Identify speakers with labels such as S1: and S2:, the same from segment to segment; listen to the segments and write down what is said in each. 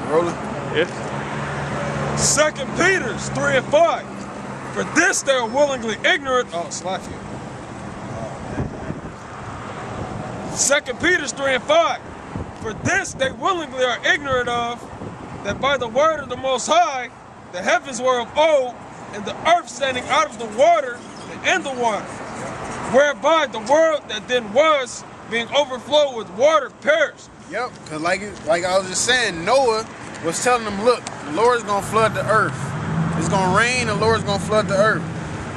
S1: Rolling.
S2: Yes.
S3: 2 Peter 3 and 5. For this they are willingly ignorant. Oh, slap you. 2 Peter 3 and 5. For this they willingly are ignorant of, that by the word of the Most High, the heavens were of old, and the earth standing out of the water and in the water, whereby the world that then was, being overflowed with water, perished.
S1: Yep, because like I was just saying, Noah was telling them, look, the Lord's going to flood the earth. It's going to rain, the Lord's going to flood the earth.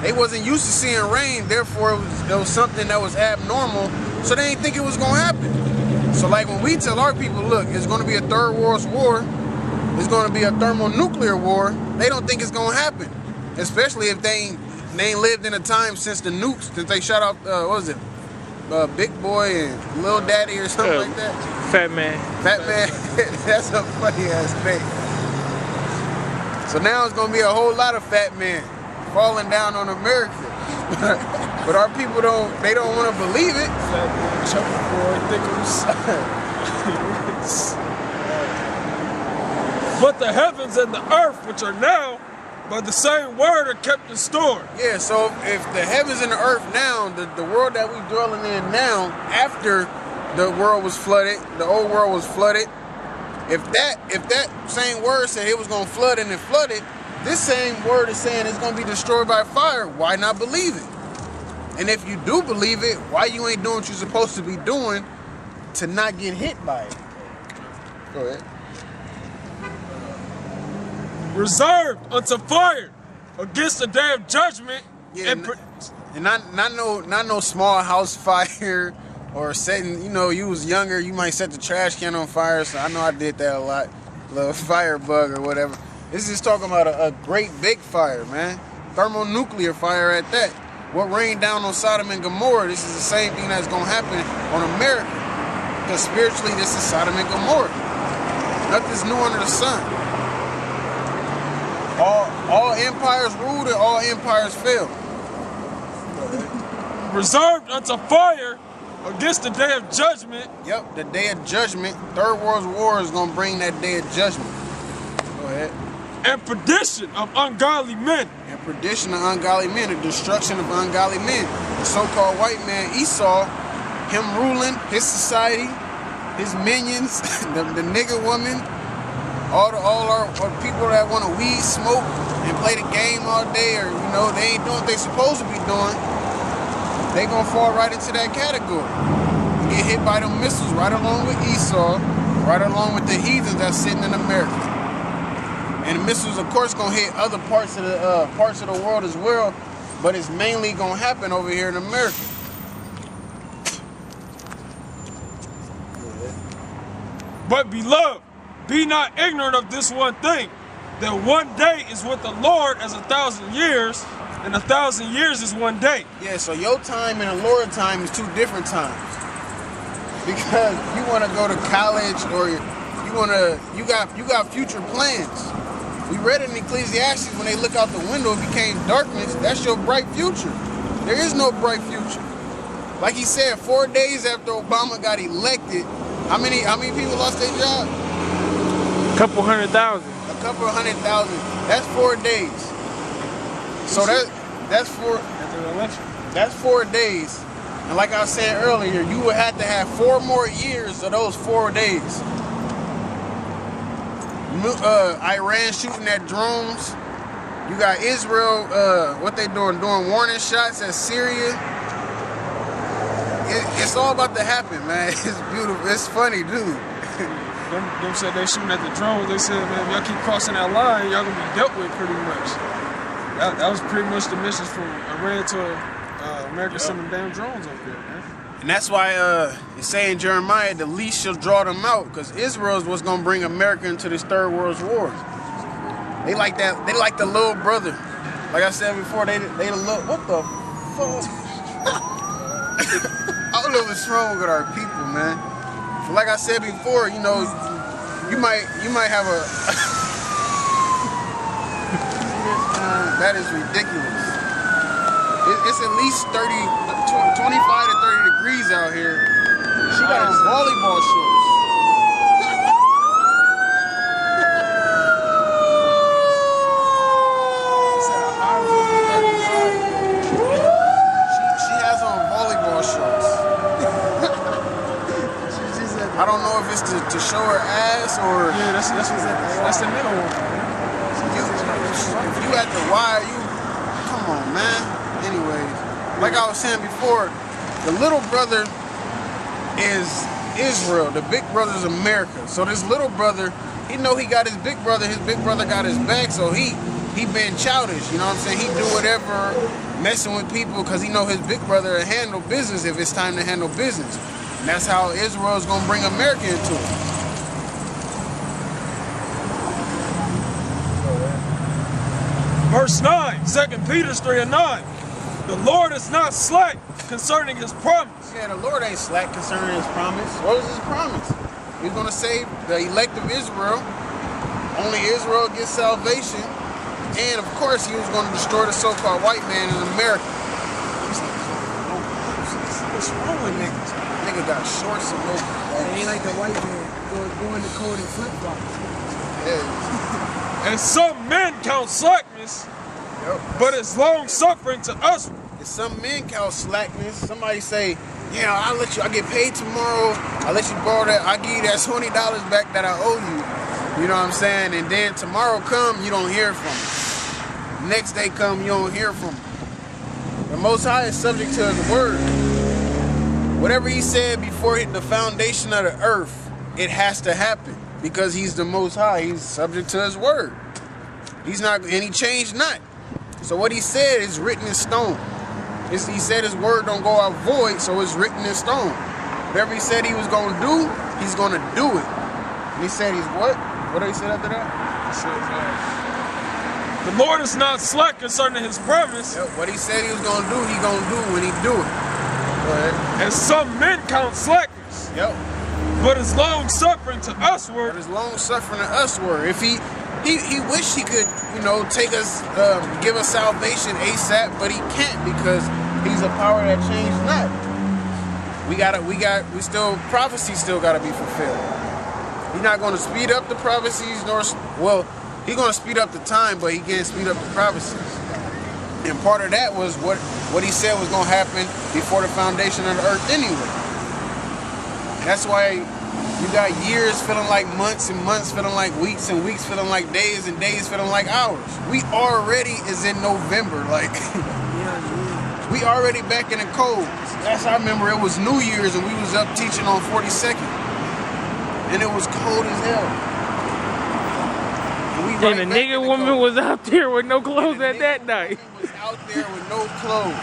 S1: They wasn't used to seeing rain, therefore it was something that was abnormal, so they didn't think it was going to happen. So like when we tell our people, look, it's going to be a third world war, it's going to be a thermonuclear war, they don't think it's going to happen. Especially if they ain't lived in a time since the nukes, since they shot off, what was it, Big Boy and Lil Daddy or something like that.
S2: Fat Man.
S1: Fat Man, that's a funny ass thing. So now it's gonna be a whole lot of fat men falling down on America. But our people don't want to believe it.
S3: Fat man, chuckle boy, thickums. But the heavens and the earth, which are now, by the same word, are kept in store.
S1: Yeah, so if the heavens and the earth now, the world that we dwelling in now, after the world was flooded, the old world was flooded, if that same word said it was going to flood and it flooded, this same word is saying it's going to be destroyed by fire. Why not believe it? And if you do believe it, why you ain't doing what you're supposed to be doing to not get hit by it? Go ahead.
S3: Reserved unto fire against the day of judgment.
S1: Yeah, and not no small house fire or setting, you was younger, you might set the trash can on fire. So I know I did that a lot, little fire bug or whatever. This is talking about a great big fire, man. Thermonuclear fire at that. What rained down on Sodom and Gomorrah, this is the same thing that's going to happen on America. Because spiritually, this is Sodom and Gomorrah. Nothing's new under the sun. All empires ruled and all empires failed.
S3: Reserved unto fire against the day of judgment.
S1: Yep, the day of judgment. Third World War is going to bring that day of judgment. Go ahead.
S3: And perdition of ungodly men.
S1: And perdition of ungodly men, the destruction of ungodly men. The so-called white man, Esau, him ruling his society, his minions, the nigger woman, all our people that want to weed, smoke, and play the game all day, or they ain't doing what they supposed to be doing, they gonna fall right into that category. Get hit by them missiles right along with Esau, right along with the heathens that's sitting in America. And the missiles, of course, gonna hit other parts of the world as well, but it's mainly gonna happen over here in America.
S3: But beloved, be not ignorant of this one thing, that one day is with the Lord as 1,000 years, and 1,000 years is one day.
S1: Yeah, so your time and the Lord's time is two different times. Because you want to go to college, or you got future plans. We read in Ecclesiastes, when they look out the window, it became darkness. That's your bright future. There is no bright future. Like he said, 4 days after Obama got elected, how many people lost their job?
S2: A couple 100,000.
S1: A couple 100,000. That's 4 days. So that's four.
S3: After the election.
S1: That's 4 days. And like I said earlier, you would have to have 4 more years of those 4 days. Iran shooting at drones. You got Israel, what they doing warning shots at Syria. It's all about to happen, man. It's beautiful. It's funny, dude.
S3: Them said they shooting at the drones. They said, man, if y'all keep crossing that line, y'all gonna be dealt with pretty much. That was pretty much the message from Iran to America, sending damn drones over there, man.
S1: And that's why it's saying Jeremiah, the least shall draw them out, because Israel is what's gonna bring America into this third world war. They like that. They like the little brother. Like I said before, they look. What the fuck? I don't know what's wrong with our people, man. But like I said before, you might have a. That is ridiculous. It's at least 25 to 30 degrees out here. She got on volleyball shorts. show her ass or
S3: Yeah, that's the middle one.
S1: if you at the wire, you come on, man. Anyways, like I was saying before, the little brother is Israel, the big brother is America. So this little brother, he know he got his big brother got his back, so he been childish, you know what I'm saying? He do whatever, messing with people, because he know his big brother will handle business if it's time to handle business. And that's how Israel is going to bring America into it.
S3: Verse 9, 2 Peter 3:9. The Lord is not slack concerning his promise.
S1: Yeah, the Lord ain't slack concerning his promise. What was his promise? He's going to save the elect of Israel. Only Israel gets salvation. And of course, he was going to destroy the so-called white man in America.
S3: What's wrong with niggas?
S1: Nigga got shorts and no.
S4: It ain't like the white man going to cold and flip-flops.
S1: Yeah.
S3: And some men count slackness,
S1: Yep.
S3: but it's long suffering to us.
S1: If some men count slackness, somebody say, yeah, I get paid tomorrow, I'll let you borrow that, I'll give you that $20 back that I owe you. You know what I'm saying? And then tomorrow come, you don't hear from him. Next day come, you don't hear from him. The Most High is subject to his word. Whatever he said before the foundation of the earth, it has to happen. Because he's the Most High, he's subject to his word. He's not, and he changed not. So what he said is written in stone. He said his word don't go out void, so it's written in stone. Whatever he said he was going to do, he's going to do it. And he said he's what? What did he say after that?
S3: It says, the Lord is not slack concerning his promise.
S1: Yep, what he said he was going to do, he going to do when he do it. Go ahead.
S3: And some men count slackness,
S1: Yep.
S3: but it's long suffering to usward.
S1: But his long suffering to us were. If he wished he could, take us, give us salvation ASAP, but he can't because he's a power that changed not. Prophecy still gotta be fulfilled. He's not gonna speed up the prophecies, he's gonna speed up the time, but he can't speed up the prophecies. And part of that was what he said was gonna happen before the foundation of the earth anyway. That's why you got years feeling like months and months feeling like weeks and weeks feeling like days and days feeling like hours. We already is in November, we already back in the cold. Last I remember it was New Year's and we was up teaching on 42nd. And it was cold as hell.
S2: And the nigga woman was out there with no clothes at that night.
S1: Was out there with no clothes.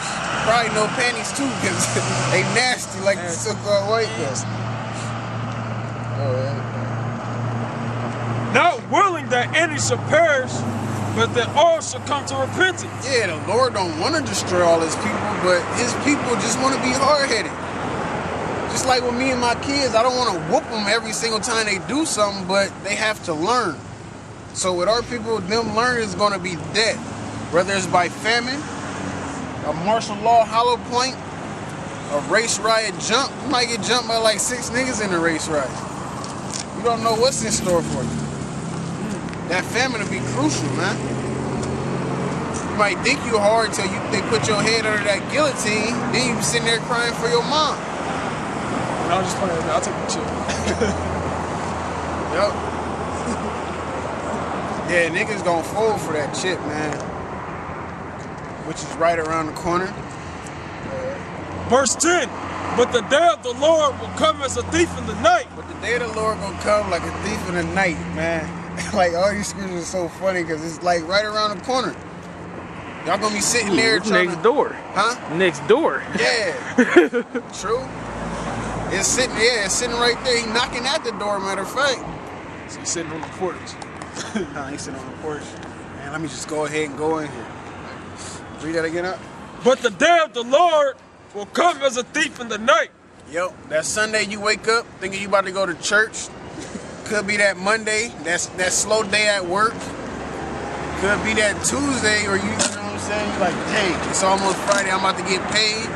S1: Probably no panties too, because they nasty like the so-called white girls.
S3: Not willing that any should perish, but that all should come to repentance.
S1: Yeah, the Lord don't want to destroy all his people, but his people just want to be hard-headed. Just like with me and my kids, I don't want to whoop them every single time they do something, but they have to learn. So with our people, them learning is going to be death. Whether it's by famine, a martial law hollow point, a race riot jump. You might get jumped by like 6 niggas in a race riot. You don't know what's in store for you. That famine will be crucial, man. You might think you hard till they put your head under that guillotine, then you be sitting there crying for your mom.
S3: No, I'm just playing. I'll take the chill.
S1: Yup. Yeah, niggas gonna fold for that chip, man. Which is right around the corner.
S3: Verse 10. But the day of the Lord will come as a thief in the night.
S1: But the day of the Lord gonna come like a thief in the night, man. Like all these scriptures are so funny because it's like right around the corner. Y'all gonna be sitting there trying
S2: Next door.
S1: Huh?
S2: Next door.
S1: Yeah. True. It's sitting right there. He knocking at the door, matter of fact.
S3: So he's sitting on the porch.
S1: He's sitting on the porch. Man, let me just go ahead and go in here. Read that again up.
S3: But the day of the Lord will come as a thief in the night.
S1: Yo, that Sunday you wake up thinking you about to go to church. Could be that Monday, that slow day at work. Could be that Tuesday or you know what I'm saying? You're like, dang, it's almost Friday, I'm about to get paid.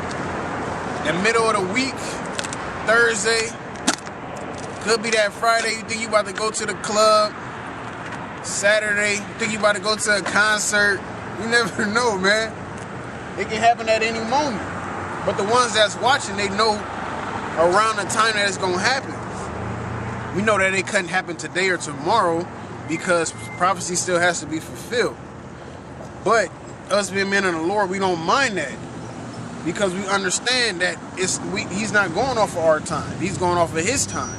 S1: The middle of the week, Thursday. Could be that Friday, you think you about to go to the club. Saturday, you think you about to go to a concert. You never know, man. It can happen at any moment. But the ones that's watching, they know around the time that it's gonna happen. We know that it couldn't happen today or tomorrow because prophecy still has to be fulfilled. But us being men of the Lord, we don't mind that because we understand that he's not going off of our time. He's going off of his time.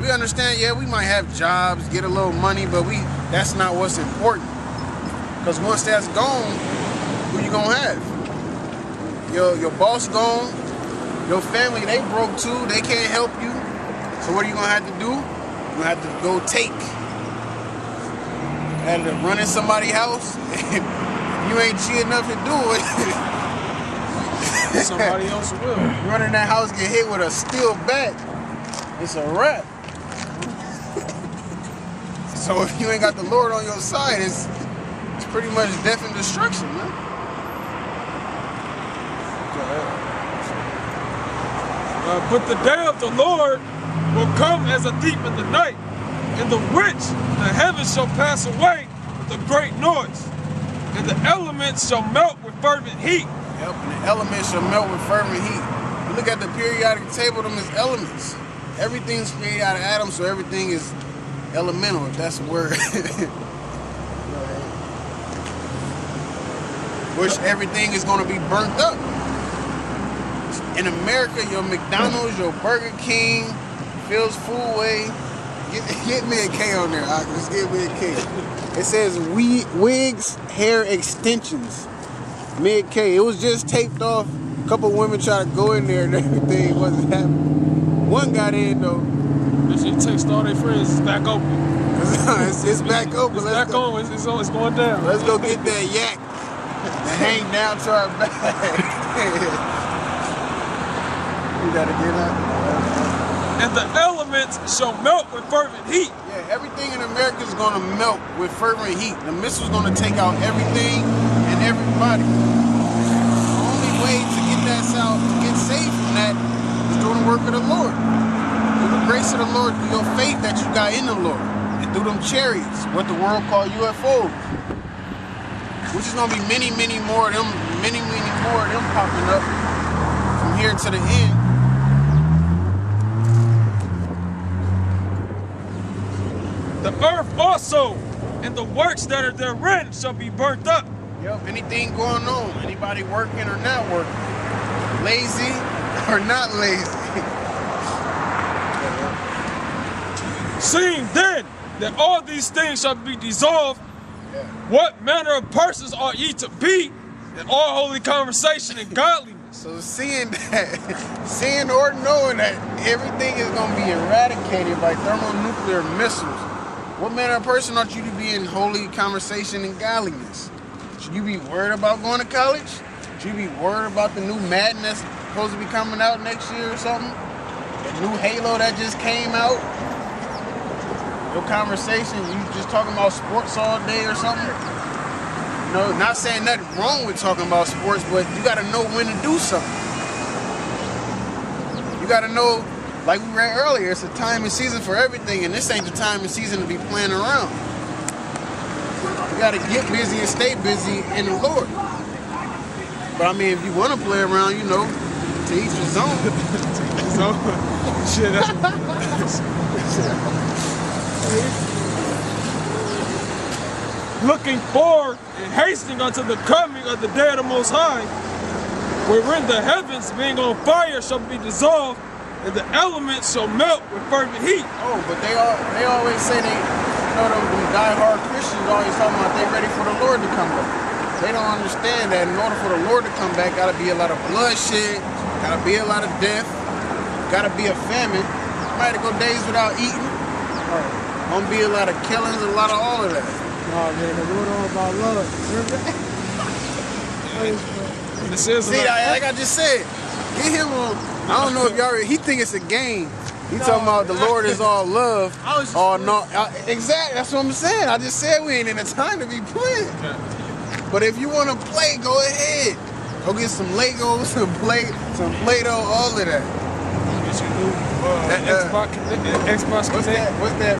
S1: We understand, yeah, we might have jobs, get a little money, but that's not what's important. Because once that's gone, who you gonna have? Your boss gone, your family, they broke too, they can't help you. So what are you gonna have to do? You're gonna have to go take. And to run in somebody's house, and you ain't cheap enough to do it.
S3: Somebody else will.
S1: Run in that house, get hit with a steel bat, it's a wrap. So if you ain't got the Lord on your side, it's pretty much death and destruction, man.
S3: But the day of the Lord will come as a thief in the night, in the which the heavens shall pass away with a great noise, and the elements shall melt with fervent heat.
S1: Yep, and the elements shall melt with fervent heat. You look at the periodic table, them is elements. Everything's made out of atoms, so everything is elemental, if that's a word. Which everything is going to be burnt up. In America, your McDonald's, your Burger King, Phil's Foodway, get me a K on there. Just give me a K. It says wigs, hair extensions. Mid K. It was just taped off. A couple women tried to go in there and everything wasn't happening. One got in though.
S3: She text all their friends. It's back open.
S1: It's back open.
S3: It's back on. It's going down.
S1: Let's go get that yak and hang down to our back. We gotta get out.
S3: And the elements shall melt with fervent heat.
S1: Yeah, everything in America is gonna melt with fervent heat. The missile's gonna take out everything and everybody. The only way to get that out, to get saved from that, is through the work of the Lord. Through the grace of the Lord, through your faith that you got in the Lord. And through them chariots, what the world call UFOs. Which is gonna be many more of them, many more of them popping up from here to the end.
S3: The earth also and the works that are therein shall be burnt up.
S1: Yep, anything going on, anybody working or not working, lazy or not lazy.
S3: Seeing then that all these things shall be dissolved, what manner of persons ought ye to be in all holy conversation and godliness?
S1: So seeing that, seeing or knowing that everything is going to be eradicated by thermonuclear missiles, what manner of person ought you to be in holy conversation and godliness? Should you be worried about going to college? Should you be worried about the new Madden that's supposed to be coming out next year or something? The new Halo that just came out? Your conversation, you just talking about sports all day or something? No, not saying nothing wrong with talking about sports, but you got to know when to do something. You got to know, like we read earlier, it's a time and season for everything, and this ain't the time and season to be playing around. You got to get busy and stay busy in the Lord. But I mean, if you want to play around, you know, to each his own.
S3: So, shit, that's... Looking forward and hastening unto the coming of the day of the Most High, wherein the heavens being on fire shall be dissolved, and the elements shall melt with fervent heat.
S1: Oh, but they always say they, you know, them die-hard Christians always talking about they ready for the Lord to come back. They don't understand that in order for the Lord to come back, gotta be a lot of bloodshed, gotta be a lot of death, gotta be a famine. Might have go days without eating. Gonna be a lot of killings, a lot of all of that.
S4: Oh man, the Lord all about love.
S1: See, like I just said, get him on. I don't know if y'all. He think it's a game. He talking about the Lord is all love. All no. Exactly. That's what I'm saying. I just said we ain't in the time to be playing. But if you want to play, go ahead. Go get some Legos, some Play-Doh, all of that.
S3: Xbox.
S1: What's that?